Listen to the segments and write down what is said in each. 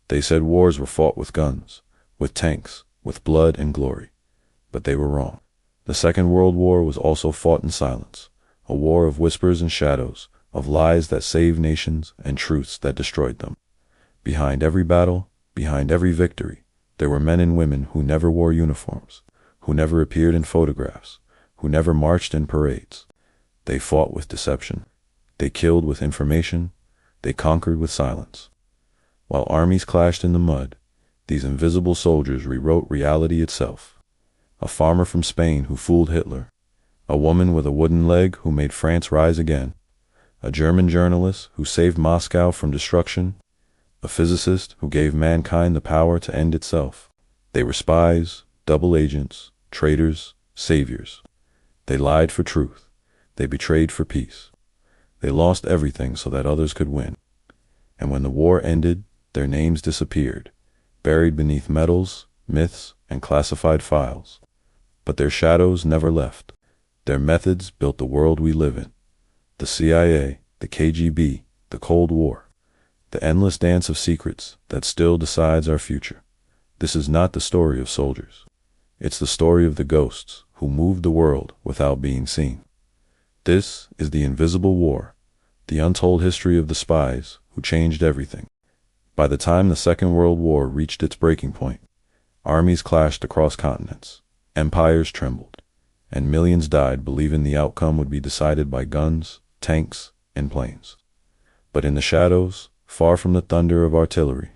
They said wars were fought with guns, with tanks, with blood and glory. But they were wrong. The Second World War was also fought in silence, a war of whispers and shadows, of lies that saved nations and truths that destroyed them. Behind every battle, behind every victory, there were men and women who never wore uniforms, who never appeared in photographs, who never marched in parades. They fought with deception. They killed with information. They conquered with silence. While armies clashed in the mud, these invisible soldiers rewrote reality itself. A farmer from Spain who fooled Hitler, a woman with a wooden leg who made France rise again, a German journalist who saved Moscow from destruction, a physicist who gave mankind the power to end itself. They were spies, double agents, traitors, saviors. They lied for truth. They betrayed for peace. They lost everything so that others could win. And when the war ended, their names disappeared, buried beneath medals, myths, and classified files. But their shadows never left. Their methods built the world we live in. The CIA, the KGB, the Cold War. The endless dance of secrets that still decides our future. This is not the story of soldiers. It's the story of the ghosts who moved the world without being seen. This is the invisible war, the untold history of the spies who changed everything. By the time the Second World War reached its breaking point, armies clashed across continents, empires trembled, and millions died believing the outcome would be decided by guns, tanks, and planes. But in the shadows, far from the thunder of artillery,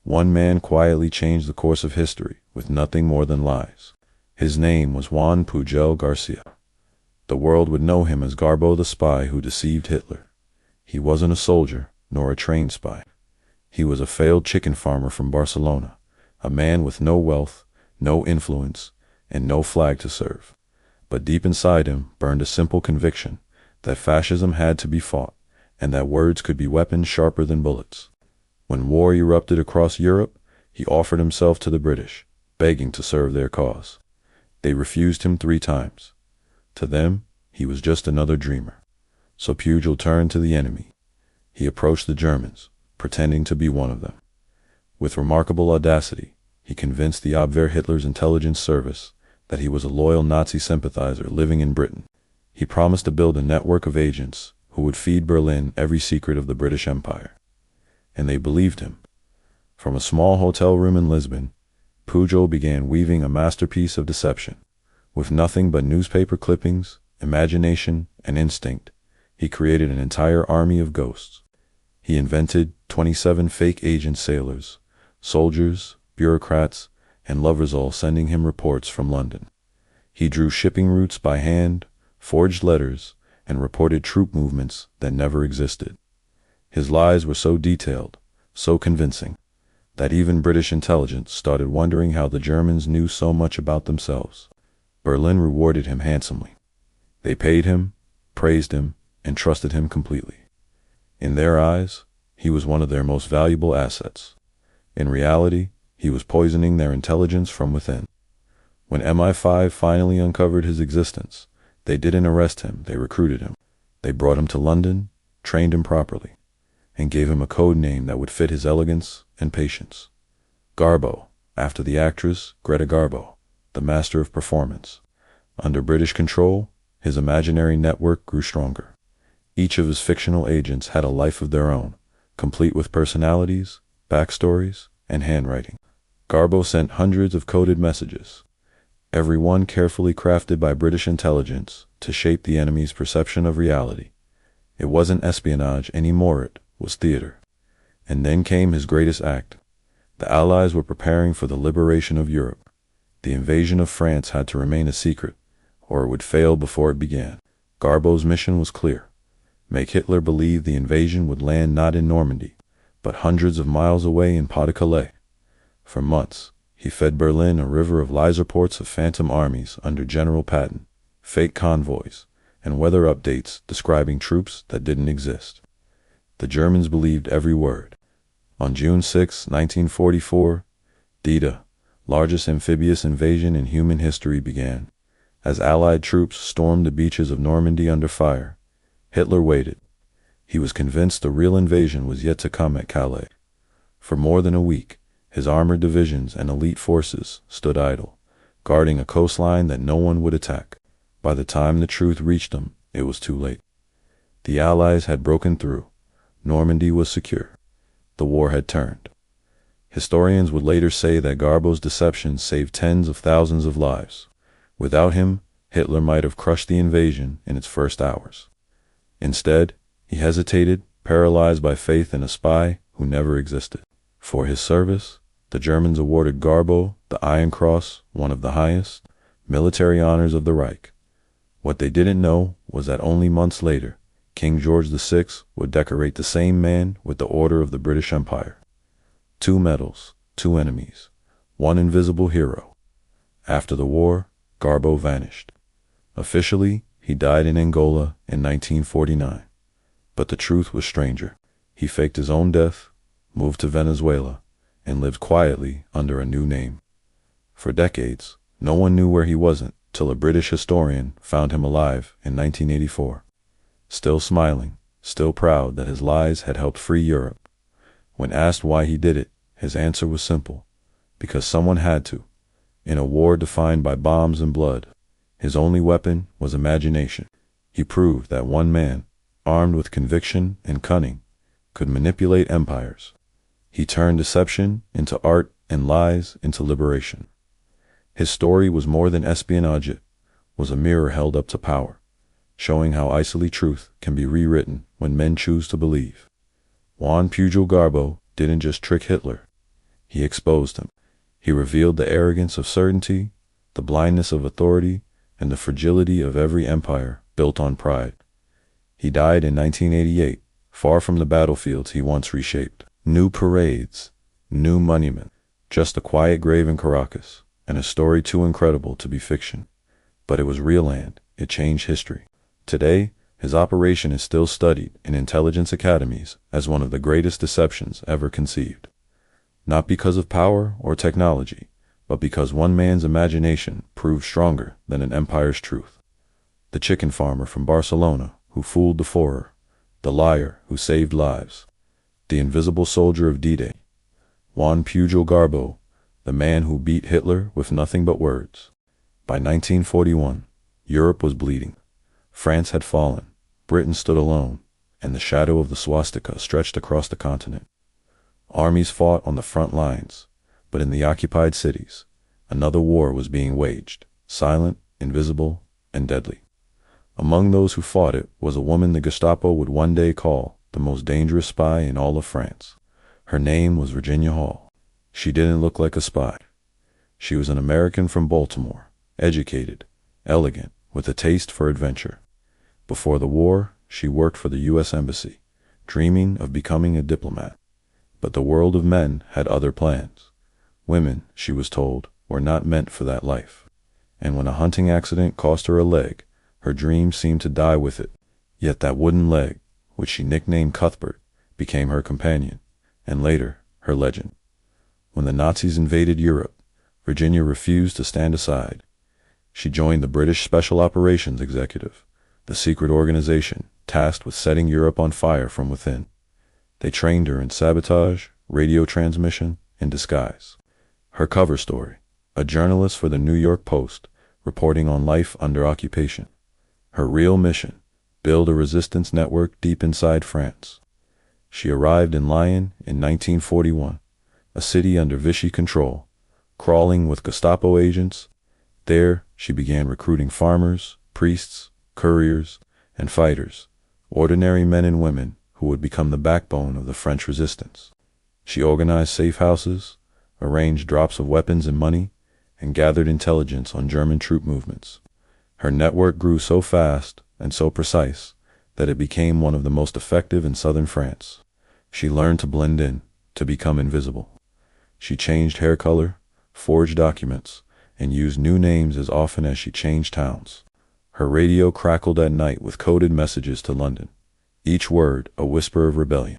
one man quietly changed the course of history with nothing more than lies. His name was Juan Pujol Garcia. The world would know him as Garbo the spy who deceived Hitler. He wasn't a soldier, nor a trained spy. He was a failed chicken farmer from Barcelona, a man with no wealth, no influence, and no flag to serve. But deep inside him burned a simple conviction that fascism had to be fought, and that words could be weapons sharper than bullets. When war erupted across Europe, he offered himself to the British, begging to serve their cause. They refused him 3 times. To them, he was just another dreamer. So Pujol turned to the enemy. He approached the Germans, pretending to be one of them. With remarkable audacity, he convinced the Abwehr Hitler's intelligence service that he was a loyal Nazi sympathizer living in Britain. He promised to build a network of agents who would feed Berlin every secret of the British Empire. And they believed him. From a small hotel room in Lisbon, Pujol began weaving a masterpiece of deception. With nothing but newspaper clippings, imagination, and instinct, he created an entire army of ghosts. He invented 27 fake agent sailors, soldiers, bureaucrats, and lovers all sending him reports from London. He drew shipping routes by hand, forged letters, and reported troop movements that never existed. His lies were so detailed, so convincing, that even British intelligence started wondering how the Germans knew so much about themselves. Berlin rewarded him handsomely. They paid him, praised him, and trusted him completely. In their eyes, he was one of their most valuable assets. In reality, he was poisoning their intelligence from within. When MI5 finally uncovered his existence, they didn't arrest him, they recruited him. They brought him to London, trained him properly, and gave him a code name that would fit his elegance and patience. Garbo, after the actress Greta Garbo, the master of performance. Under British control, his imaginary network grew stronger. Each of his fictional agents had a life of their own, complete with personalities, backstories, and handwriting. Garbo sent hundreds of coded messages, every one carefully crafted by British intelligence to shape the enemy's perception of reality. It wasn't espionage anymore, it was theater. And then came his greatest act. The Allies were preparing for the liberation of Europe. The invasion of France had to remain a secret, or it would fail before it began. Garbo's mission was clear. Make Hitler believe the invasion would land not in Normandy, but hundreds of miles away in Pas-de-Calais. For months, he fed Berlin a river of lies reports of phantom armies under General Patton, fake convoys, and weather updates describing troops that didn't exist. The Germans believed every word. On June 6, 1944, the largest amphibious invasion in human history began. As Allied troops stormed the beaches of Normandy under fire, Hitler waited. He was convinced the real invasion was yet to come at Calais. For more than a week, his armored divisions and elite forces stood idle, guarding a coastline that no one would attack. By the time the truth reached them, it was too late. The Allies had broken through. Normandy was secure. The war had turned. Historians would later say that Garbo's deception saved tens of thousands of lives. Without him, Hitler might have crushed the invasion in its first hours. Instead, he hesitated, paralyzed by faith in a spy who never existed. For his service, the Germans awarded Garbo the Iron Cross, one of the highest military honors of the Reich. What they didn't know was that only months later, King George VI would decorate the same man with the Order of the British Empire. 2 medals, 2 enemies, 1 invisible hero. After the war, Garbo vanished. Officially, he died in Angola in 1949. But the truth was stranger. He faked his own death, moved to Venezuela, and lived quietly under a new name. For decades, no one knew where he wasn't till a British historian found him alive in 1984. Still smiling, still proud that his lies had helped free Europe. When asked why he did it, his answer was simple: because someone had to. In a war defined by bombs and blood, his only weapon was imagination. He proved that one man, armed with conviction and cunning, could manipulate empires. He turned deception into art and lies into liberation. His story was more than espionage, it was a mirror held up to power, showing how easily truth can be rewritten when men choose to believe. Juan Pujol Garbo didn't just trick Hitler. He exposed him. He revealed the arrogance of certainty, the blindness of authority, and the fragility of every empire built on pride. He died in 1988, far from the battlefields he once reshaped. New parades, new monument, just a quiet grave in Caracas, and a story too incredible to be fiction. But it was real land. It changed history. Today, his operation is still studied in intelligence academies as one of the greatest deceptions ever conceived. Not because of power or technology, but because one man's imagination proved stronger than an empire's truth. The chicken farmer from Barcelona who fooled the Führer, the liar who saved lives, the invisible soldier of D-Day, Juan Pujol Garbo, the man who beat Hitler with nothing but words. By 1941, Europe was bleeding. France had fallen, Britain stood alone, and the shadow of the swastika stretched across the continent. Armies fought on the front lines, but in the occupied cities, another war was being waged, silent, invisible, and deadly. Among those who fought it was a woman the Gestapo would one day call the most dangerous spy in all of France. Her name was Virginia Hall. She didn't look like a spy. She was an American from Baltimore, educated, elegant, with a taste for adventure. Before the war, she worked for the U.S. Embassy, dreaming of becoming a diplomat. But the world of men had other plans. Women, she was told, were not meant for that life. And when a hunting accident cost her a leg, her dreams seemed to die with it. Yet that wooden leg, which she nicknamed Cuthbert, became her companion, and later, her legend. When the Nazis invaded Europe, Virginia refused to stand aside. She joined the British Special Operations Executive, the secret organization tasked with setting Europe on fire from within. They trained her in sabotage, radio transmission, and disguise. Her cover story, a journalist for the New York Post, reporting on life under occupation. Her real mission, build a resistance network deep inside France. She arrived in Lyon in 1941, a city under Vichy control, crawling with Gestapo agents. There, she began recruiting farmers, priests, couriers, and fighters, ordinary men and women who would become the backbone of the French resistance. She organized safe houses, arranged drops of weapons and money, and gathered intelligence on German troop movements. Her network grew so fast and so precise that it became one of the most effective in southern France. She learned to blend in, to become invisible. She changed hair color, forged documents, and used new names as often as she changed towns. Her radio crackled at night with coded messages to London, each word a whisper of rebellion.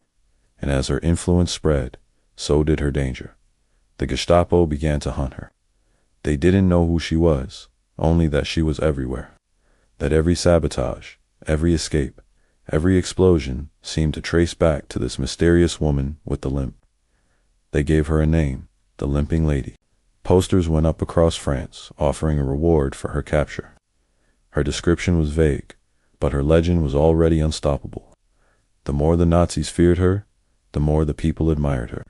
And as her influence spread, so did her danger. The Gestapo began to hunt her. They didn't know who she was, only that she was everywhere. That every sabotage, every escape, every explosion seemed to trace back to this mysterious woman with the limp. They gave her a name, the Limping Lady. Posters went up across France, offering a reward for her capture. Her description was vague, but her legend was already unstoppable. The more the Nazis feared her, the more the people admired her.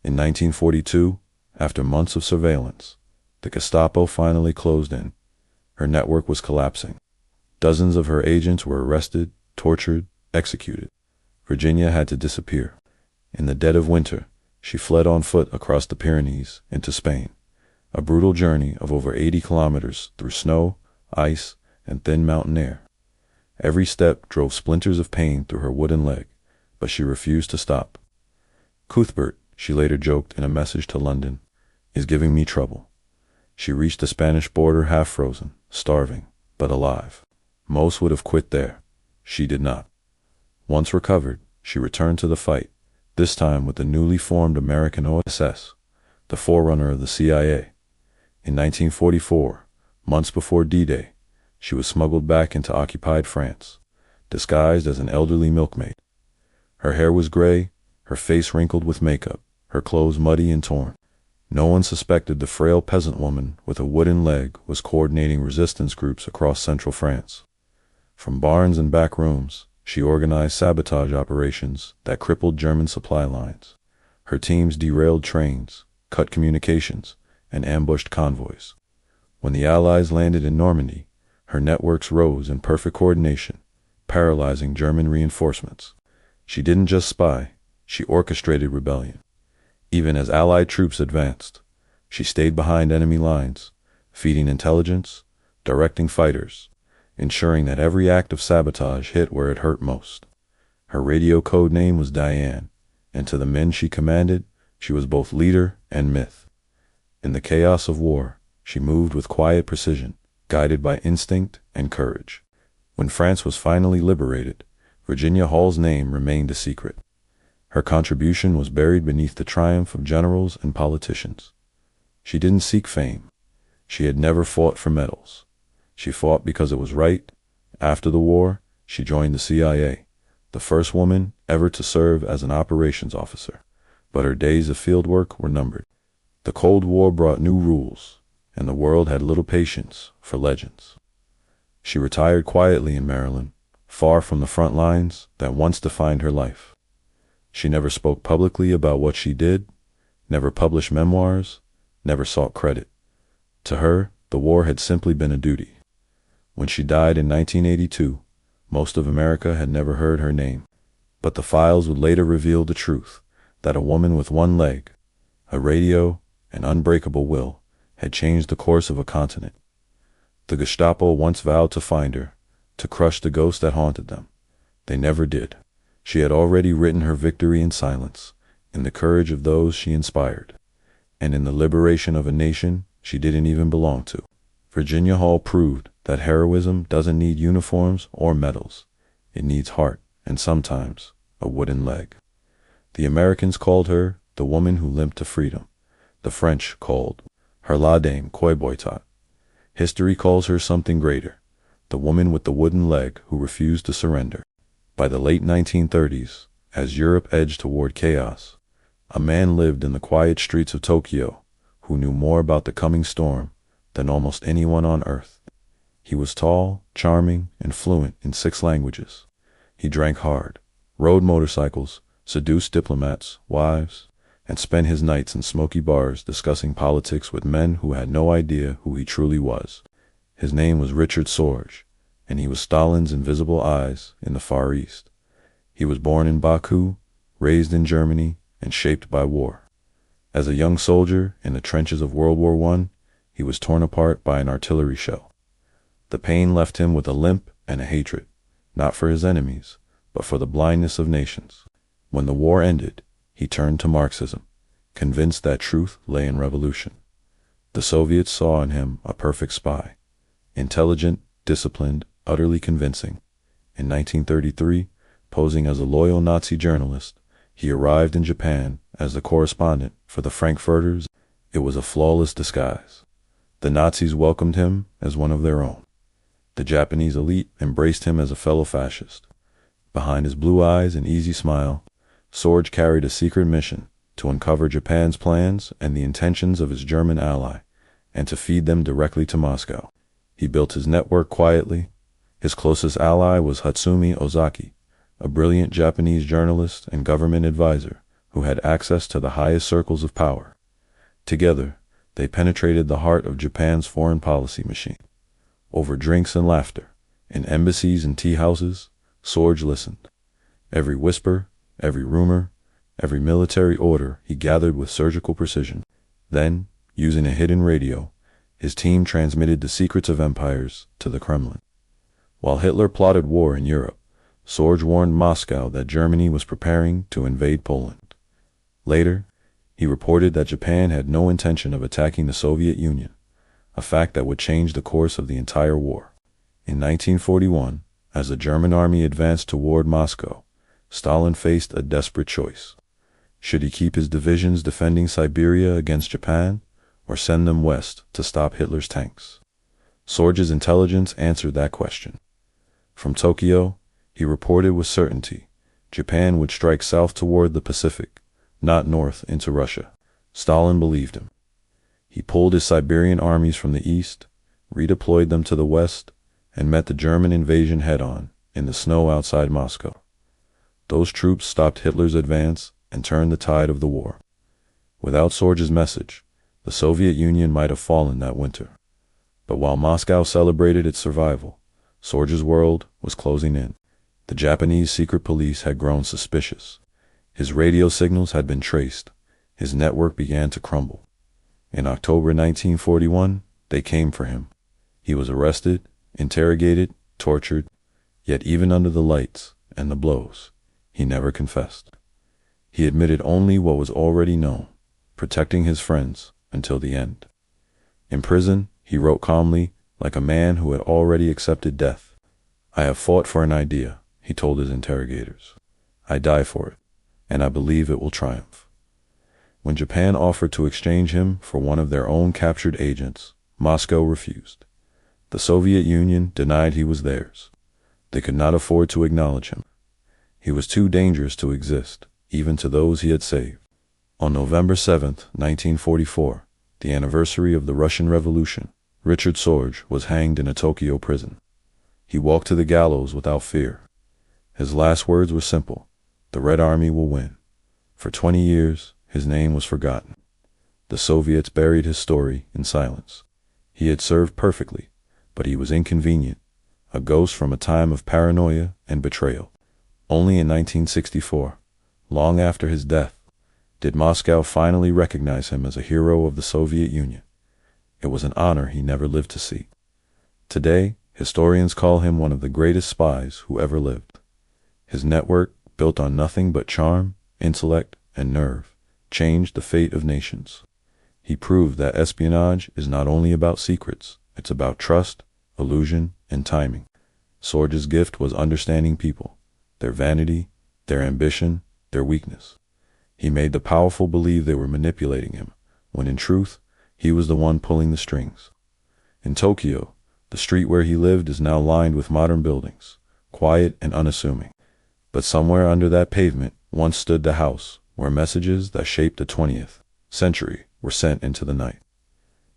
In 1942, after months of surveillance, the Gestapo finally closed in. Her network was collapsing. Dozens of her agents were arrested, tortured, executed. Virginia had to disappear. In the dead of winter, she fled on foot across the Pyrenees into Spain, a brutal journey of over 80 kilometers through snow, ice, and thin mountain air. Every step drove splinters of pain through her wooden leg, but she refused to stop. Cuthbert, she later joked in a message to London, is giving me trouble. She reached the Spanish border half frozen, starving, but alive. Most would have quit there. She did not. Once recovered, she returned to the fight, this time with the newly formed American OSS, the forerunner of the CIA. In 1944, months before D-Day, she was smuggled back into occupied France, disguised as an elderly milkmaid. Her hair was gray, her face wrinkled with makeup, her clothes muddy and torn. No one suspected the frail peasant woman with a wooden leg was coordinating resistance groups across central France. From barns and back rooms, she organized sabotage operations that crippled German supply lines. Her teams derailed trains, cut communications, and ambushed convoys. When the Allies landed in Normandy, her networks rose in perfect coordination, paralyzing German reinforcements. She didn't just spy, she orchestrated rebellion. Even as Allied troops advanced, she stayed behind enemy lines, feeding intelligence, directing fighters, ensuring that every act of sabotage hit where it hurt most. Her radio code name was Diane, and to the men she commanded, she was both leader and myth. In the chaos of war, she moved with quiet precision, guided by instinct and courage. When France was finally liberated, Virginia Hall's name remained a secret. Her contribution was buried beneath the triumph of generals and politicians. She didn't seek fame. She had never fought for medals. She fought because it was right. After the war, she joined the CIA, the first woman ever to serve as an operations officer. But her days of field work were numbered. The Cold War brought new rules, and the world had little patience for legends. She retired quietly in Maryland, far from the front lines that once defined her life. She never spoke publicly about what she did, never published memoirs, never sought credit. To her, the war had simply been a duty. When she died in 1982, most of America had never heard her name. But the files would later reveal the truth, that a woman with one leg, a radio, and unbreakable will had changed the course of a continent. The Gestapo once vowed to find her, to crush the ghost that haunted them. They never did. She had already written her victory in silence, in the courage of those she inspired, and in the liberation of a nation she didn't even belong to. Virginia Hall proved that heroism doesn't need uniforms or medals. It needs heart, and sometimes a wooden leg. The Americans called her the woman who limped to freedom. The French called her La Dame Coy Boitat. History calls her something greater, the woman with the wooden leg who refused to surrender. By the late 1930s, as Europe edged toward chaos, a man lived in the quiet streets of Tokyo who knew more about the coming storm than almost anyone on earth. He was tall, charming, and fluent in 6 languages. He drank hard, rode motorcycles, seduced diplomats, wives, and spent his nights in smoky bars discussing politics with men who had no idea who he truly was. His name was Richard Sorge, and he was Stalin's invisible eyes in the Far East. He was born in Baku, raised in Germany, and shaped by war. As a young soldier in the trenches of World War I, he was torn apart by an artillery shell. The pain left him with a limp and a hatred, not for his enemies, but for the blindness of nations. When the war ended, he turned to Marxism, convinced that truth lay in revolution. The Soviets saw in him a perfect spy, intelligent, disciplined, utterly convincing. In 1933, posing as a loyal Nazi journalist, he arrived in Japan as the correspondent for the Frankfurters. It was a flawless disguise. The Nazis welcomed him as one of their own. The Japanese elite embraced him as a fellow fascist. Behind his blue eyes and easy smile, Sorge carried a secret mission to uncover Japan's plans and the intentions of his German ally, and to feed them directly to Moscow. He built his network quietly. His closest ally was Hatsumi Ozaki, a brilliant Japanese journalist and government advisor who had access to the highest circles of power. Together, they penetrated the heart of Japan's foreign policy machine. Over drinks and laughter, in embassies and tea houses, Sorge listened. Every whisper, every rumor, every military order he gathered with surgical precision. Then, using a hidden radio, his team transmitted the secrets of empires to the Kremlin. While Hitler plotted war in Europe, Sorge warned Moscow that Germany was preparing to invade Poland. Later, he reported that Japan had no intention of attacking the Soviet Union, a fact that would change the course of the entire war. In 1941, as the German army advanced toward Moscow, Stalin faced a desperate choice. Should he keep his divisions defending Siberia against Japan, or send them west to stop Hitler's tanks? Sorge's intelligence answered that question. From Tokyo, he reported with certainty, Japan would strike south toward the Pacific, not north into Russia. Stalin believed him. He pulled his Siberian armies from the east, redeployed them to the west, and met the German invasion head-on in the snow outside Moscow. Those troops stopped Hitler's advance and turned the tide of the war. Without Sorge's message, the Soviet Union might have fallen that winter. But while Moscow celebrated its survival, Sorge's world was closing in. The Japanese secret police had grown suspicious. His radio signals had been traced. His network began to crumble. In October 1941, they came for him. He was arrested, interrogated, tortured, yet even under the lights and the blows, he never confessed. He admitted only what was already known, protecting his friends until the end. In prison, he wrote calmly, like a man who had already accepted death. "I have fought for an idea," he told his interrogators. "I die for it, and I believe it will triumph." When Japan offered to exchange him for one of their own captured agents, Moscow refused. The Soviet Union denied he was theirs. They could not afford to acknowledge him. He was too dangerous to exist, even to those he had saved. On November 7, 1944, the anniversary of the Russian Revolution, Richard Sorge was hanged in a Tokyo prison. He walked to the gallows without fear. His last words were simple: "The Red Army will win." For 20 years, his name was forgotten. The Soviets buried his story in silence. He had served perfectly, but he was inconvenient, a ghost from a time of paranoia and betrayal. Only in 1964, long after his death, did Moscow finally recognize him as a hero of the Soviet Union. It was an honor he never lived to see. Today, historians call him one of the greatest spies who ever lived. His network, built on nothing but charm, intellect, and nerve, changed the fate of nations. He proved that espionage is not only about secrets, it's about trust, illusion, and timing. Sorge's gift was understanding people, their vanity, their ambition, their weakness. He made the powerful believe they were manipulating him, when in truth, he was the one pulling the strings. In Tokyo, the street where he lived is now lined with modern buildings, quiet and unassuming. But somewhere under that pavement once stood the house where messages that shaped the 20th century were sent into the night.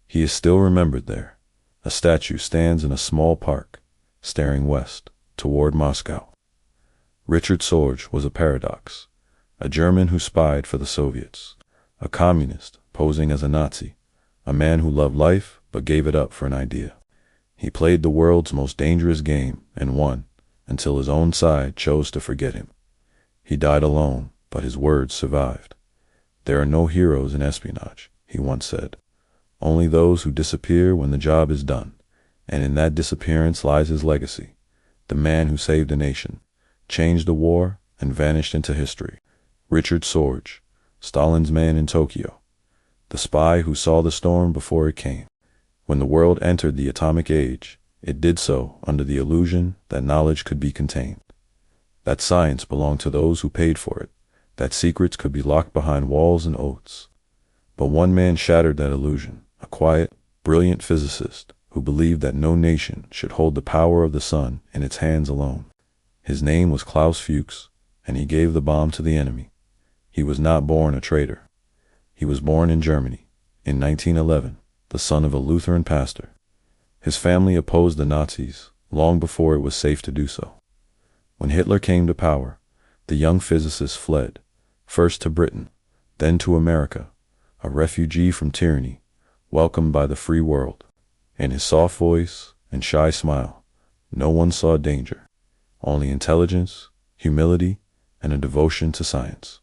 He is still remembered there. A statue stands in a small park, staring west, toward Moscow. Richard Sorge was a paradox, a German who spied for the Soviets, a communist posing as a Nazi, a man who loved life but gave it up for an idea. He played the world's most dangerous game and won, until his own side chose to forget him. He died alone, but his words survived. "There are no heroes in espionage," he once said. "Only those who disappear when the job is done, and in that disappearance lies his legacy, the man who saved a nation, changed a war, and vanished into history." Richard Sorge, Stalin's man in Tokyo, the spy who saw the storm before it came. When the world entered the atomic age, it did so under the illusion that knowledge could be contained, that science belonged to those who paid for it, that secrets could be locked behind walls and oaths. But one man shattered that illusion, a quiet, brilliant physicist who believed that no nation should hold the power of the sun in its hands alone. His name was Klaus Fuchs, and he gave the bomb to the enemy. He was not born a traitor. He was born in Germany in 1911, the son of a Lutheran pastor. His family opposed the Nazis long before it was safe to do so. When Hitler came to power, the young physicist fled, first to Britain, then to America, a refugee from tyranny, welcomed by the free world. In his soft voice and shy smile, no one saw danger, only intelligence, humility, and a devotion to science.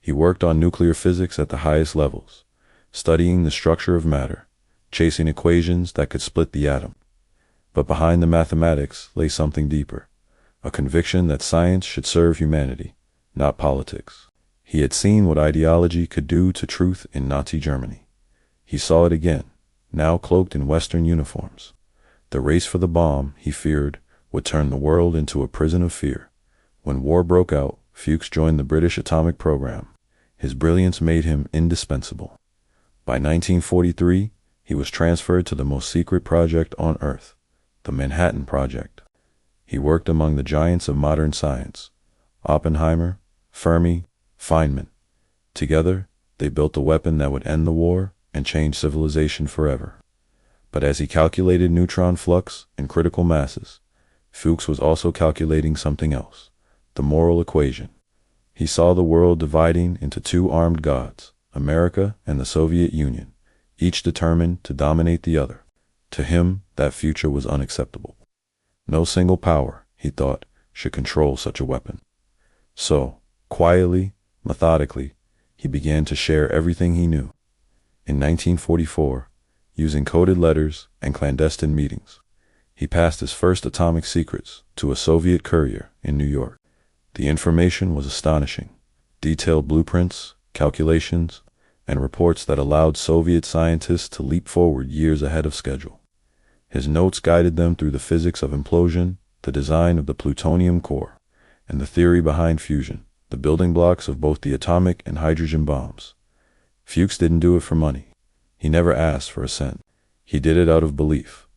He worked on nuclear physics at the highest levels, studying the structure of matter, chasing equations that could split the atom. But behind the mathematics lay something deeper, a conviction that science should serve humanity, not politics. He had seen what ideology could do to truth in Nazi Germany. He saw it again, now cloaked in Western uniforms. The race for the bomb, he feared, would turn the world into a prison of fear. When war broke out, Fuchs joined the British atomic program. His brilliance made him indispensable. By 1943, he was transferred to the most secret project on Earth, the Manhattan Project. He worked among the giants of modern science, Oppenheimer, Fermi, Feynman. Together, they built a weapon that would end the war and change civilization forever. But as he calculated neutron flux and critical masses, Fuchs was also calculating something else, the moral equation. He saw the world dividing into two armed gods, America and the Soviet Union, each determined to dominate the other. To him, that future was unacceptable. No single power, he thought, should control such a weapon. So, quietly, methodically, he began to share everything he knew. In 1944, using coded letters and clandestine meetings, he passed his first atomic secrets to a Soviet courier in New York. The information was astonishing. Detailed blueprints, calculations, and reports that allowed Soviet scientists to leap forward years ahead of schedule. His notes guided them through the physics of implosion, the design of the plutonium core, and the theory behind fusion, the building blocks of both the atomic and hydrogen bombs. Fuchs didn't do it for money. He never asked for a cent. He did it out of belief,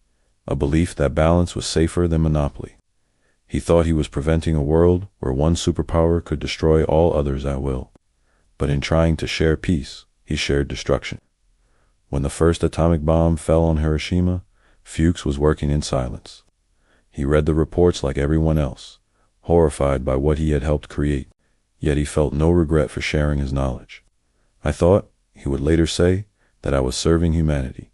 a belief that balance was safer than monopoly. He thought he was preventing a world where one superpower could destroy all others at will. But in trying to share peace, he shared destruction. When the first atomic bomb fell on Hiroshima, Fuchs was working in silence. He read the reports like everyone else, horrified by what he had helped create, yet he felt no regret for sharing his knowledge. I thought, he would later say, that I was serving humanity.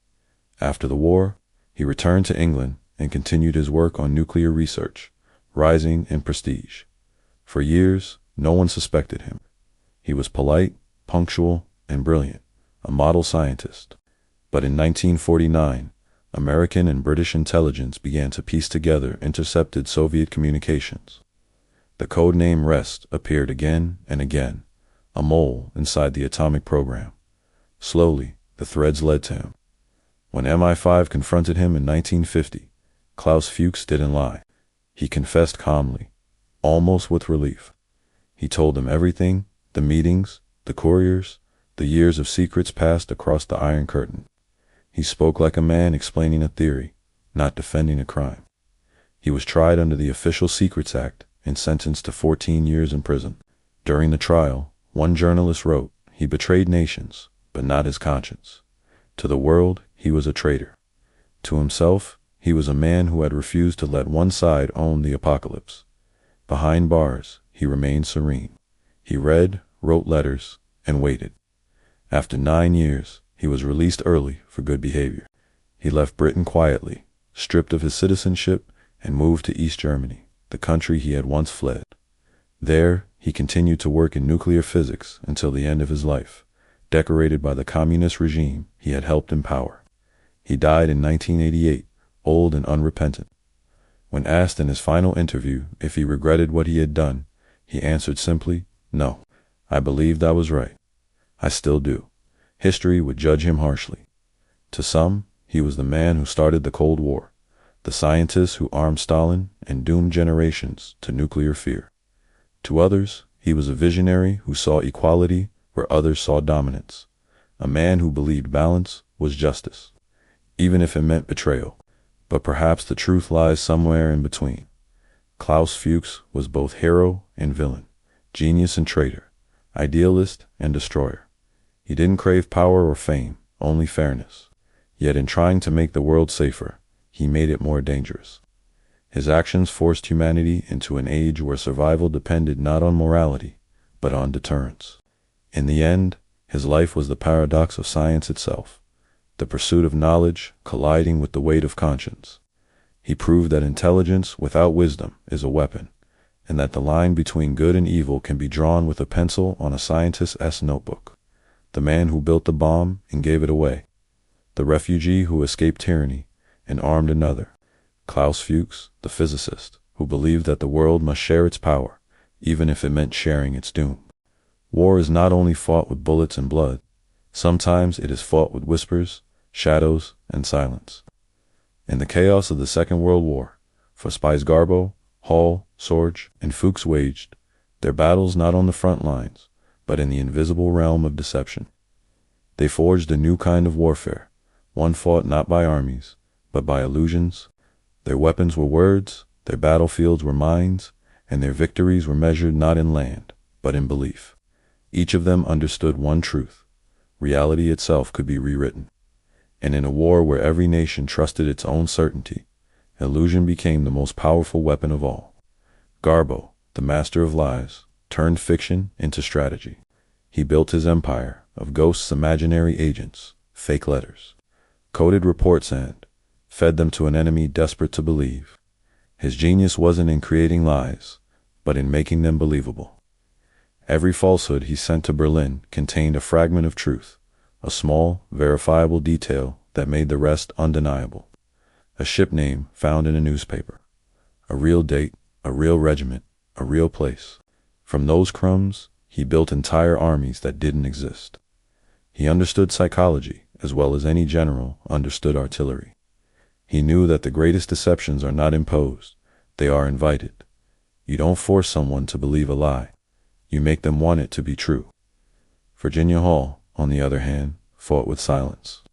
After the war, he returned to England and continued his work on nuclear research, rising in prestige. For years, no one suspected him. He was polite, punctual, and brilliant, a model scientist. But in 1949, American and British intelligence began to piece together intercepted Soviet communications. The codename Rest appeared again and again, a mole inside the atomic program. Slowly, the threads led to him. When MI5 confronted him in 1950, Klaus Fuchs didn't lie. He confessed calmly, almost with relief. He told them everything, the meetings, the couriers, the years of secrets passed across the Iron Curtain. He spoke like a man explaining a theory, not defending a crime. He was tried under the Official Secrets Act and sentenced to 14 years in prison. During the trial, one journalist wrote, "He betrayed nations, but not his conscience. To the world, he was a traitor. To himself, he was a man who had refused to let one side own the apocalypse. Behind bars, he remained serene. He read, wrote letters, and waited. After 9 years, he was released early for good behavior. He left Britain quietly, stripped of his citizenship, and moved to East Germany, the country he had once fled. There, he continued to work in nuclear physics until the end of his life, decorated by the communist regime he had helped empower. He died in 1988, old and unrepentant. When asked in his final interview if he regretted what he had done, he answered simply, "No, I believed I was right. I still do. History would judge him harshly." To some, he was the man who started the Cold War, the scientist who armed Stalin and doomed generations to nuclear fear. To others, he was a visionary who saw equality where others saw dominance, a man who believed balance was justice, even if it meant betrayal. But perhaps the truth lies somewhere in between. Klaus Fuchs was both hero and villain, genius and traitor, idealist and destroyer. He didn't crave power or fame, only fairness. Yet in trying to make the world safer, he made it more dangerous. His actions forced humanity into an age where survival depended not on morality, but on deterrence. In the end, his life was the paradox of science itself, the pursuit of knowledge colliding with the weight of conscience. He proved that intelligence without wisdom is a weapon, and that the line between good and evil can be drawn with a pencil on a scientist's notebook. The man who built the bomb and gave it away. The refugee who escaped tyranny and armed another. Klaus Fuchs, the physicist, who believed that the world must share its power, even if it meant sharing its doom. War is not only fought with bullets and blood, sometimes it is fought with whispers, shadows, and silence. In the chaos of the Second World War, for Spies Garbo, Hall, Sorge, and Fuchs waged their battles not on the front lines, but in the invisible realm of deception. They forged a new kind of warfare, one fought not by armies, but by illusions. Their weapons were words, their battlefields were minds, and their victories were measured not in land, but in belief. Each of them understood one truth: reality itself could be rewritten. And in a war where every nation trusted its own certainty, illusion became the most powerful weapon of all. Garbo, the master of lies, turned fiction into strategy. He built his empire of ghosts, imaginary agents, fake letters, coded reports, and fed them to an enemy desperate to believe. His genius wasn't in creating lies, but in making them believable. Every falsehood he sent to Berlin contained a fragment of truth, a small, verifiable detail that made the rest undeniable. A ship name found in a newspaper, a real date, a real regiment, a real place. From those crumbs, he built entire armies that didn't exist. He understood psychology as well as any general understood artillery. He knew that the greatest deceptions are not imposed, they are invited. You don't force someone to believe a lie, you make them want it to be true. Virginia Hall, on the other hand, fought with silence.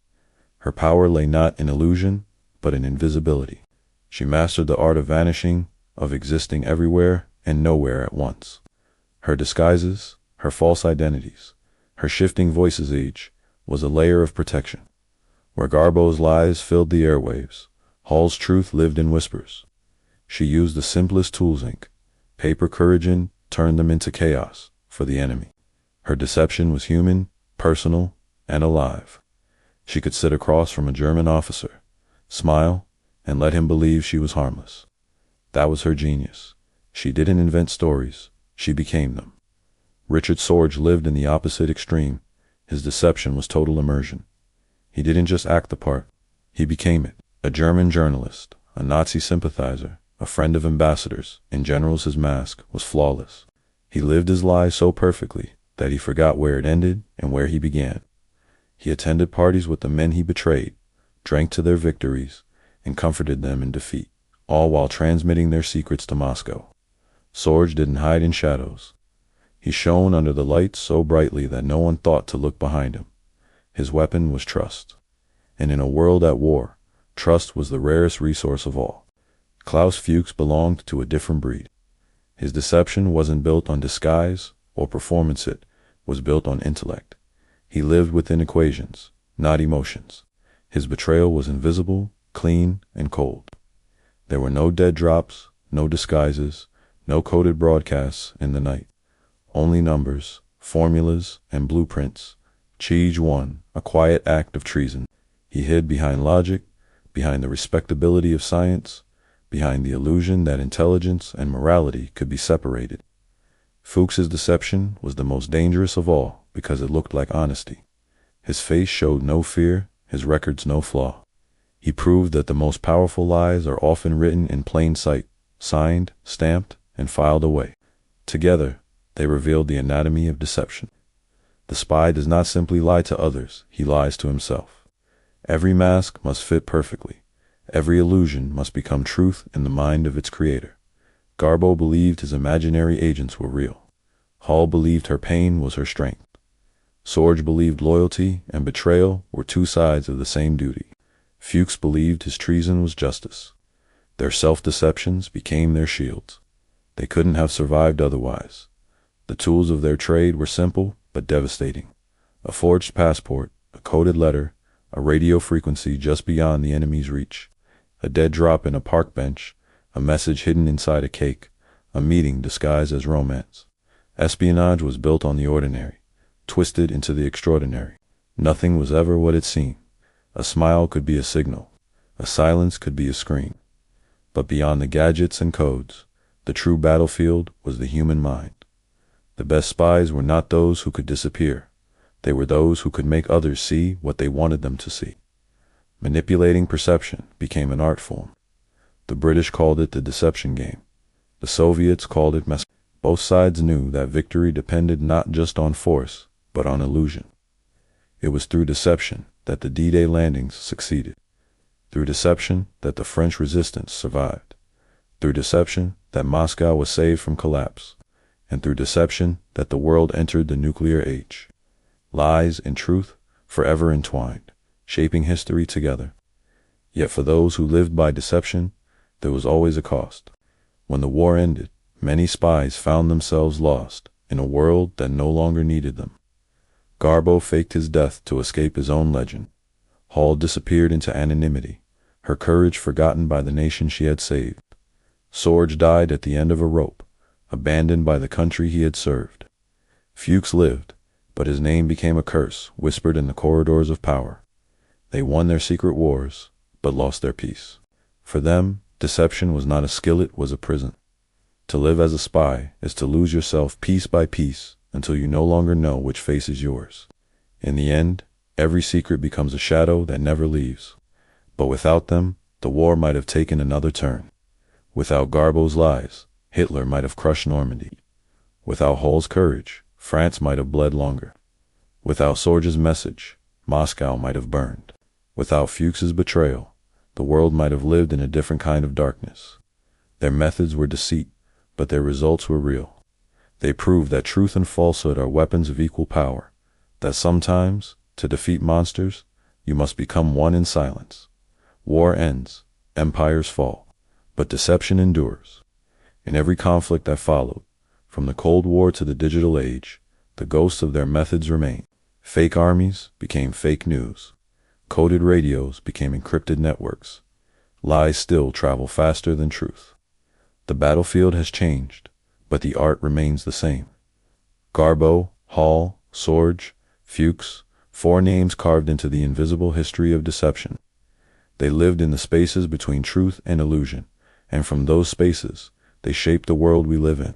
Her power lay not in illusion, but in invisibility. She mastered the art of vanishing, of existing everywhere and nowhere at once. Her disguises, her false identities, her shifting voices each, was a layer of protection. Where Garbo's lies filled the airwaves, Hall's truth lived in whispers. She used the simplest tools, ink, paper, courage, and turned them into chaos for the enemy. Her deception was human, personal, and alive. She could sit across from a German officer, smile, and let him believe she was harmless. That was her genius. She didn't invent stories, she became them. Richard Sorge lived in the opposite extreme. His deception was total immersion. He didn't just act the part, he became it. A German journalist, a Nazi sympathizer, a friend of ambassadors, in generals, his mask was flawless. He lived his lie so perfectly that he forgot where it ended and where he began. He attended parties with the men he betrayed, drank to their victories, and comforted them in defeat, all while transmitting their secrets to Moscow. Sorge didn't hide in shadows. He shone under the lights so brightly that no one thought to look behind him. His weapon was trust. And in a world at war, trust was the rarest resource of all. Klaus Fuchs belonged to a different breed. His deception wasn't built on disguise or performance, it was built on intellect. He lived within equations, not emotions. His betrayal was invisible, clean, and cold. There were no dead drops, no disguises, no coded broadcasts in the night. Only numbers, formulas, and blueprints. Cheege 1, a quiet act of treason. He hid behind logic, behind the respectability of science, behind the illusion that intelligence and morality could be separated. Fuchs's deception was the most dangerous of all because it looked like honesty. His face showed no fear, his records no flaw. He proved that the most powerful lies are often written in plain sight, signed, stamped, and filed away. Together, they revealed the anatomy of deception. The spy does not simply lie to others, he lies to himself. Every mask must fit perfectly. Every illusion must become truth in the mind of its creator. Garbo believed his imaginary agents were real. Hall believed her pain was her strength. Sorge believed loyalty and betrayal were two sides of the same duty. Fuchs believed his treason was justice. Their self-deceptions became their shields. They couldn't have survived otherwise. The tools of their trade were simple but devastating. A forged passport, a coded letter, a radio frequency just beyond the enemy's reach, a dead drop in a park bench, a message hidden inside a cake, a meeting disguised as romance. Espionage was built on the ordinary, twisted into the extraordinary. Nothing was ever what it seemed. A smile could be a signal, a silence could be a scream. But beyond the gadgets and codes, the true battlefield was the human mind. The best spies were not those who could disappear. They were those who could make others see what they wanted them to see. Manipulating perception became an art form. The British called it the deception game. The Soviets called it mess. Both sides knew that victory depended not just on force, but on illusion. It was through deception that the D-Day landings succeeded. Through deception that the French resistance survived. Through deception that Moscow was saved from collapse. And through deception that the world entered the nuclear age. Lies and truth forever entwined, shaping history together. Yet for those who lived by deception, there was always a cost. When the war ended, many spies found themselves lost in a world that no longer needed them. Garbo faked his death to escape his own legend. Hall disappeared into anonymity, her courage forgotten by the nation she had saved. Sorge died at the end of a rope, abandoned by the country he had served. Fuchs lived, but his name became a curse whispered in the corridors of power. They won their secret wars, but lost their peace. For them, deception was not a skill, it was a prison. To live as a spy is to lose yourself piece by piece until you no longer know which face is yours. In the end, every secret becomes a shadow that never leaves. But without them, the war might have taken another turn. Without Garbo's lies, Hitler might have crushed Normandy. Without Hall's courage, France might have bled longer. Without Sorge's message, Moscow might have burned. Without Fuchs's betrayal, the world might have lived in a different kind of darkness. Their methods were deceit, but their results were real. They proved that truth and falsehood are weapons of equal power, that sometimes, to defeat monsters, you must become one in silence. War ends, empires fall, but deception endures. In every conflict that followed, from the Cold War to the digital age, the ghosts of their methods remain. Fake armies became fake news. Coded radios became encrypted networks. Lies still travel faster than truth. The battlefield has changed, but the art remains the same. Garbo, Hall, Sorge, Fuchs, 4 names carved into the invisible history of deception. They lived in the spaces between truth and illusion, and from those spaces, they shaped the world we live in.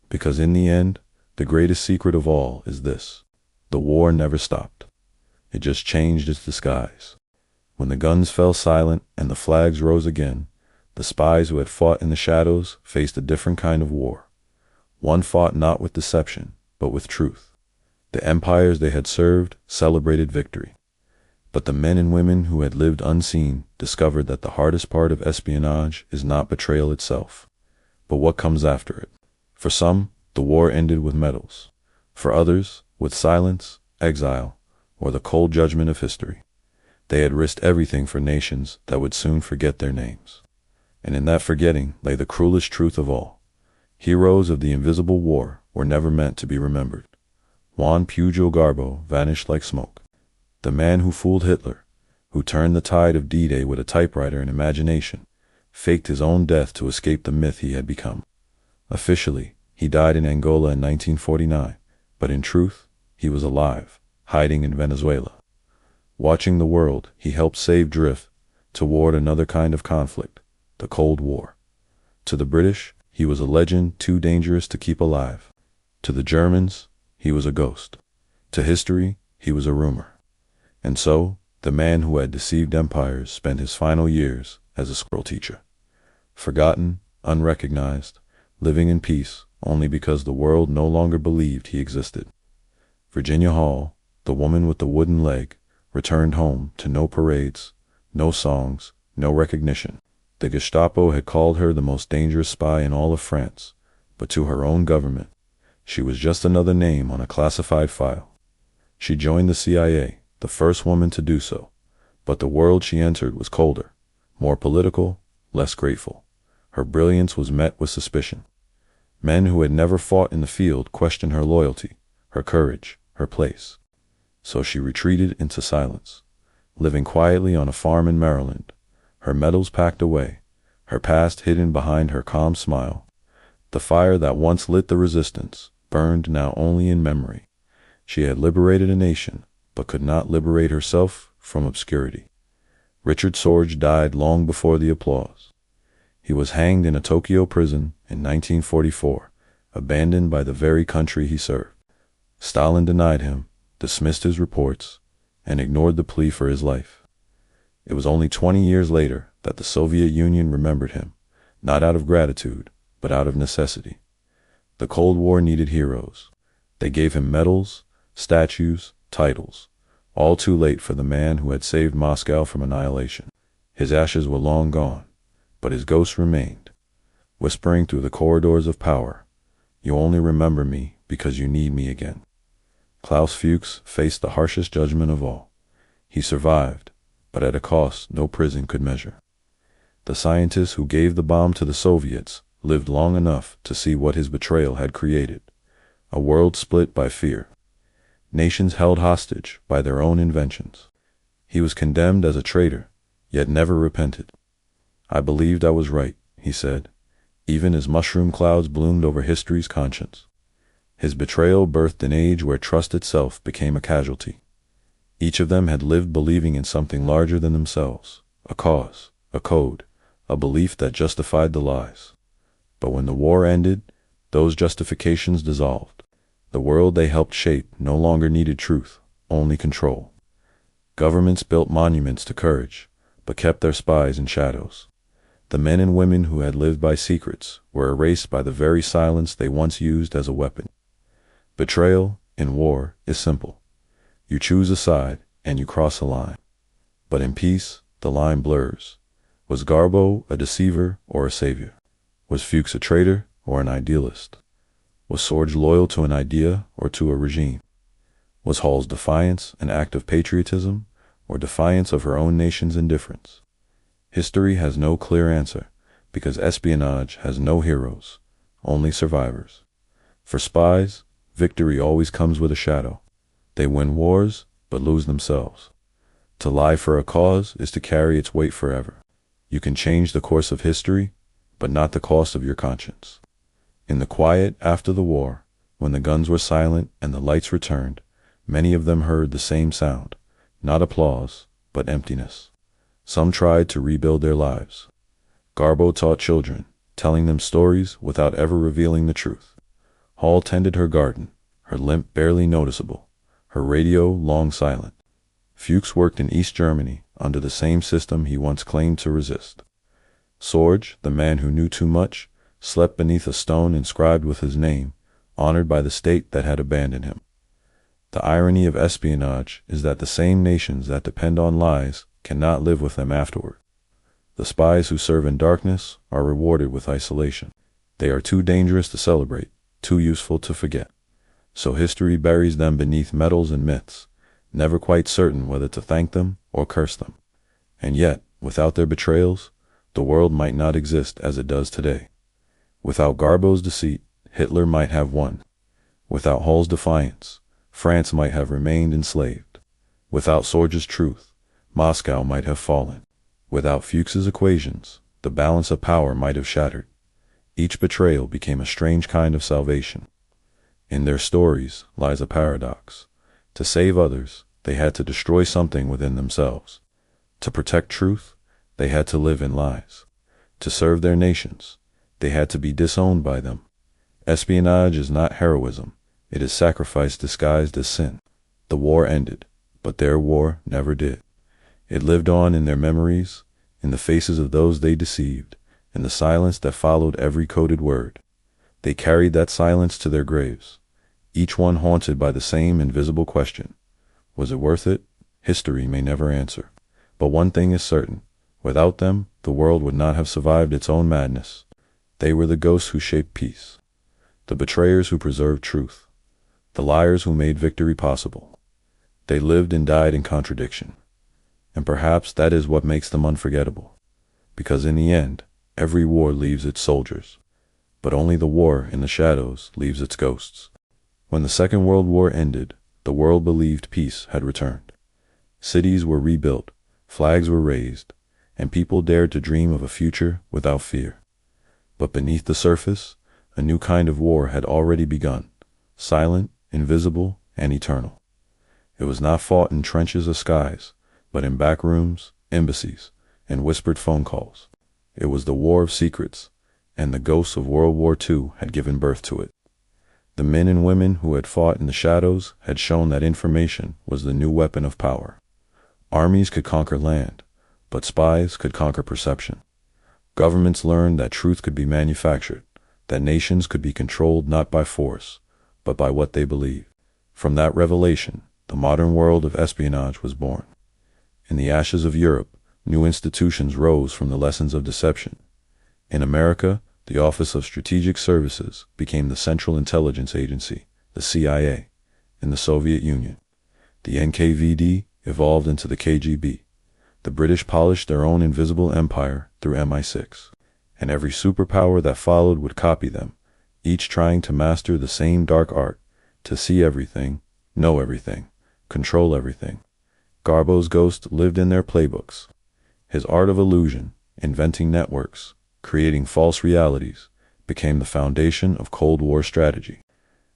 Because in the end, the greatest secret of all is this: the war never stopped. It just changed its disguise. When the guns fell silent and the flags rose again, the spies who had fought in the shadows faced a different kind of war. One fought not with deception, but with truth. The empires they had served celebrated victory. But the men and women who had lived unseen discovered that the hardest part of espionage is not betrayal itself, but what comes after it. For some, the war ended with medals. For others, with silence, exile, or the cold judgment of history. They had risked everything for nations that would soon forget their names. And in that forgetting lay the cruelest truth of all. Heroes of the invisible war were never meant to be remembered. Juan Pujol Garbo vanished like smoke. The man who fooled Hitler, who turned the tide of D-Day with a typewriter and imagination, faked his own death to escape the myth he had become. Officially, he died in Angola in 1949, but in truth, he was alive, hiding in Venezuela. Watching the world, he helped save drift toward another kind of conflict, the Cold War. To the British, he was a legend too dangerous to keep alive. To the Germans, he was a ghost. To history, he was a rumor. And so, the man who had deceived empires spent his final years as a school teacher. Forgotten, unrecognized, living in peace only because the world no longer believed he existed. Virginia Hall, the woman with the wooden leg, returned home to no parades, no songs, no recognition. The Gestapo had called her the most dangerous spy in all of France, but to her own government, she was just another name on a classified file. She joined the CIA, the first woman to do so, but the world she entered was colder, more political, less grateful. Her brilliance was met with suspicion. Men who had never fought in the field questioned her loyalty, her courage, her place. so she retreated into silence, living quietly on a farm in Maryland, her medals packed away, her past hidden behind her calm smile. The fire that once lit the resistance burned now only in memory. She had liberated a nation, but could not liberate herself from obscurity. Richard Sorge died long before the applause. He was hanged in a Tokyo prison in 1944, abandoned by the very country he served. Stalin denied him, dismissed his reports, and ignored the plea for his life. It was only 20 years later that the Soviet Union remembered him, not out of gratitude, but out of necessity. The Cold War needed heroes. They gave him medals, statues, titles, all too late for the man who had saved Moscow from annihilation. His ashes were long gone, but his ghost remained, whispering through the corridors of power, "You only remember me because you need me again." Klaus Fuchs faced the harshest judgment of all. He survived, but at a cost no prison could measure. The scientist who gave the bomb to the Soviets lived long enough to see what his betrayal had created: a world split by fear, nations held hostage by their own inventions. He was condemned as a traitor, yet never repented. "I believed I was right," he said, even as mushroom clouds bloomed over history's conscience. His betrayal birthed an age where trust itself became a casualty. Each of them had lived believing in something larger than themselves, a cause, a code, a belief that justified the lies. But when the war ended, those justifications dissolved. The world they helped shape no longer needed truth, only control. Governments built monuments to courage, but kept their spies in shadows. The men and women who had lived by secrets were erased by the very silence they once used as a weapon. Betrayal, in war, is simple. You choose a side, and you cross a line. But in peace, the line blurs. Was Garbo a deceiver or a savior? Was Fuchs a traitor or an idealist? Was Sorge loyal to an idea or to a regime? Was Hall's defiance an act of patriotism or defiance of her own nation's indifference? History has no clear answer, because espionage has no heroes, only survivors. For spies, victory always comes with a shadow. They win wars, but lose themselves. To lie for a cause is to carry its weight forever. You can change the course of history, but not the cost of your conscience. In the quiet after the war, when the guns were silent and the lights returned, many of them heard the same sound, not applause, but emptiness. Some tried to rebuild their lives. Garbo taught children, telling them stories without ever revealing the truth. Hall tended her garden, her limp barely noticeable, her radio long silent. Fuchs worked in East Germany under the same system he once claimed to resist. Sorge, the man who knew too much, slept beneath a stone inscribed with his name, honored by the state that had abandoned him. The irony of espionage is that the same nations that depend on lies cannot live with them afterward. The spies who serve in darkness are rewarded with isolation. They are too dangerous to celebrate, too useful to forget. So history buries them beneath medals and myths, never quite certain whether to thank them or curse them. And yet, without their betrayals, the world might not exist as it does today. Without Garbo's deceit, Hitler might have won. Without Hall's defiance, France might have remained enslaved. Without Sorge's truth, Moscow might have fallen. Without Fuchs's equations, the balance of power might have shattered. Each betrayal became a strange kind of salvation. In their stories lies a paradox. To save others, they had to destroy something within themselves. To protect truth, they had to live in lies. To serve their nations, they had to be disowned by them. Espionage is not heroism. It is sacrifice disguised as sin. The war ended, but their war never did. It lived on in their memories, in the faces of those they deceived, in the silence that followed every coded word. They carried that silence to their graves, each one haunted by the same invisible question. Was it worth it? History may never answer. But one thing is certain. Without them, the world would not have survived its own madness. They were the ghosts who shaped peace, the betrayers who preserved truth, the liars who made victory possible. They lived and died in contradiction. And perhaps that is what makes them unforgettable. Because in the end, every war leaves its soldiers. But only the war in the shadows leaves its ghosts. When the Second World War ended, the world believed peace had returned. Cities were rebuilt, flags were raised, and people dared to dream of a future without fear. But beneath the surface, a new kind of war had already begun, silent, invisible, and eternal. It was not fought in trenches or skies, but in back rooms, embassies, and whispered phone calls. It was the war of secrets, and the ghosts of World War II had given birth to it. The men and women who had fought in the shadows had shown that information was the new weapon of power. Armies could conquer land, but spies could conquer perception. Governments learned that truth could be manufactured, that nations could be controlled not by force, but by what they believed. From that revelation, the modern world of espionage was born. In the ashes of Europe, new institutions rose from the lessons of deception. In America, the Office of Strategic Services became the Central Intelligence Agency, the CIA. In the Soviet Union, the NKVD evolved into the KGB. The British polished their own invisible empire through MI6. And every superpower that followed would copy them, each trying to master the same dark art, to see everything, know everything, control everything. Garbo's ghost lived in their playbooks. His art of illusion, inventing networks, creating false realities, became the foundation of Cold War strategy.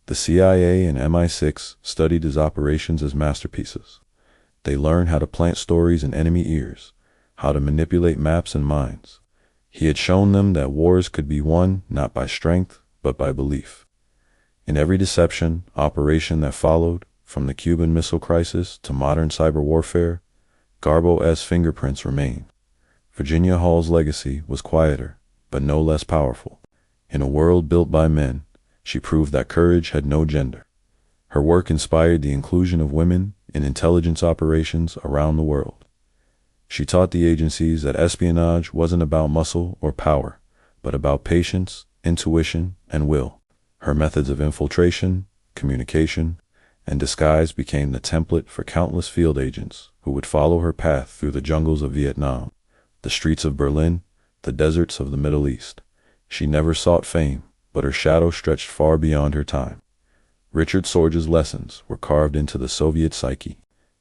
The CIA and MI6 studied his operations as masterpieces. They learned how to plant stories in enemy ears, how to manipulate maps and minds. He had shown them that wars could be won not by strength, but by belief. In every deception, operation that followed, from the Cuban Missile Crisis to modern cyber warfare, Garbo's fingerprints remain. Virginia Hall's legacy was quieter, but no less powerful. In a world built by men, she proved that courage had no gender. Her work inspired the inclusion of women in intelligence operations around the world. She taught the agencies that espionage wasn't about muscle or power, but about patience, intuition, and will. Her methods of infiltration, communication, and disguise became the template for countless field agents who would follow her path through the jungles of Vietnam, the streets of Berlin, the deserts of the Middle East. She never sought fame, but her shadow stretched far beyond her time. Richard Sorge's lessons were carved into the Soviet psyche.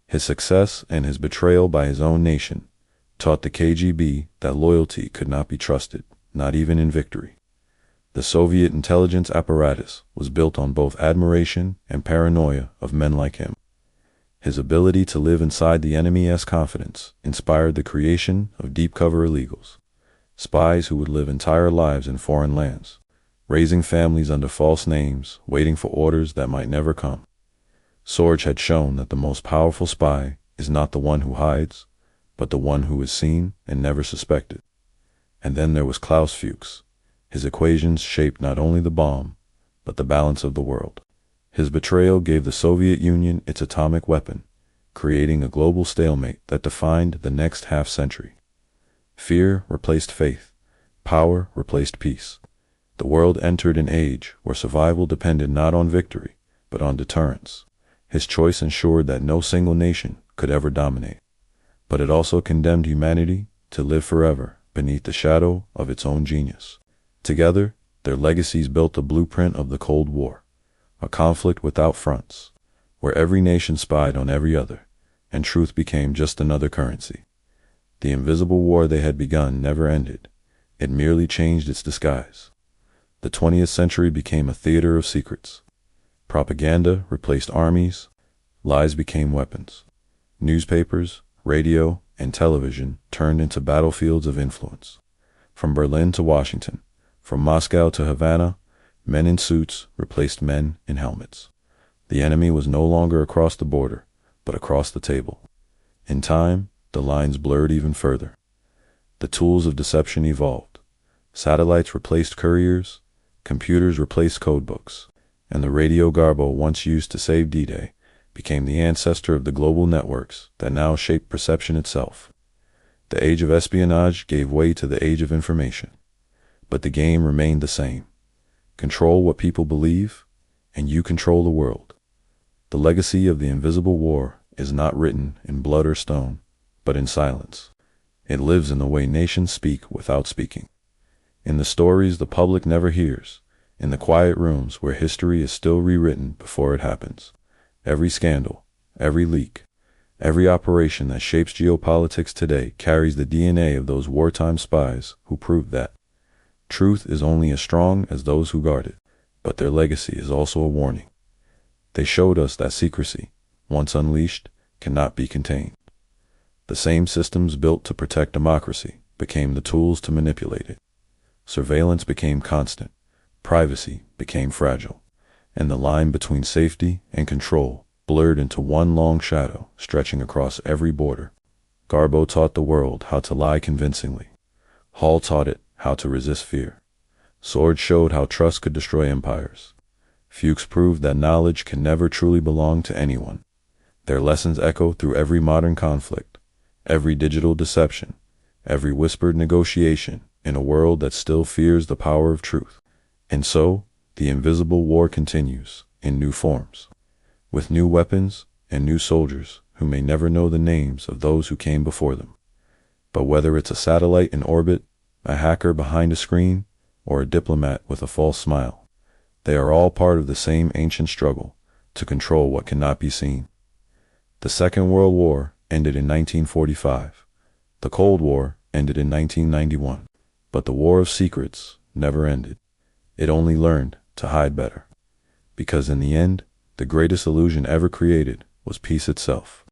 His success and his betrayal by his own nation taught the KGB that loyalty could not be trusted, not even in victory. The Soviet intelligence apparatus was built on both admiration and paranoia of men like him. His ability to live inside the enemy's confidence inspired the creation of deep cover illegals, spies who would live entire lives in foreign lands, raising families under false names, waiting for orders that might never come. Sorge had shown that the most powerful spy is not the one who hides, but the one who is seen and never suspected. And then there was Klaus Fuchs. His equations shaped not only the bomb, but the balance of the world. His betrayal gave the Soviet Union its atomic weapon, creating a global stalemate that defined the next half-century. Fear replaced faith. Power replaced peace. The world entered an age where survival depended not on victory, but on deterrence. His choice ensured that no single nation could ever dominate. But it also condemned humanity to live forever beneath the shadow of its own genius. Together, their legacies built a blueprint of the Cold War, a conflict without fronts, where every nation spied on every other, and truth became just another currency. The invisible war they had begun never ended. It merely changed its disguise. The 20th century became a theater of secrets. Propaganda replaced armies, lies became weapons. Newspapers, radio, and television turned into battlefields of influence. From Berlin to Washington, from Moscow to Havana, men in suits replaced men in helmets. The enemy was no longer across the border, but across the table. In time, the lines blurred even further. The tools of deception evolved. Satellites replaced couriers, computers replaced codebooks, and the radio Garbo once used to save D-Day became the ancestor of the global networks that now shape perception itself. The age of espionage gave way to the age of information, but the game remained the same. Control what people believe, and you control the world. The legacy of the invisible war is not written in blood or stone, but in silence. It lives in the way nations speak without speaking, in the stories the public never hears, in the quiet rooms where history is still rewritten before it happens. Every scandal, every leak, every operation that shapes geopolitics today carries the DNA of those wartime spies who proved that truth is only as strong as those who guard it. But their legacy is also a warning. They showed us that secrecy, once unleashed, cannot be contained. The same systems built to protect democracy became the tools to manipulate it. Surveillance became constant, privacy became fragile, and the line between safety and control blurred into one long shadow stretching across every border. Garbo taught the world how to lie convincingly. Hall taught it how to resist fear. Sorge showed how trust could destroy empires. Fuchs proved that knowledge can never truly belong to anyone. Their lessons echo through every modern conflict, every digital deception, every whispered negotiation in a world that still fears the power of truth. And so, the invisible war continues, in new forms, with new weapons and new soldiers who may never know the names of those who came before them. But whether it's a satellite in orbit, a hacker behind a screen, or a diplomat with a false smile, they are all part of the same ancient struggle to control what cannot be seen. The Second World War ended in 1945. The Cold War ended in 1991. But the War of Secrets never ended. It only learned to hide better. Because in the end, the greatest illusion ever created was peace itself.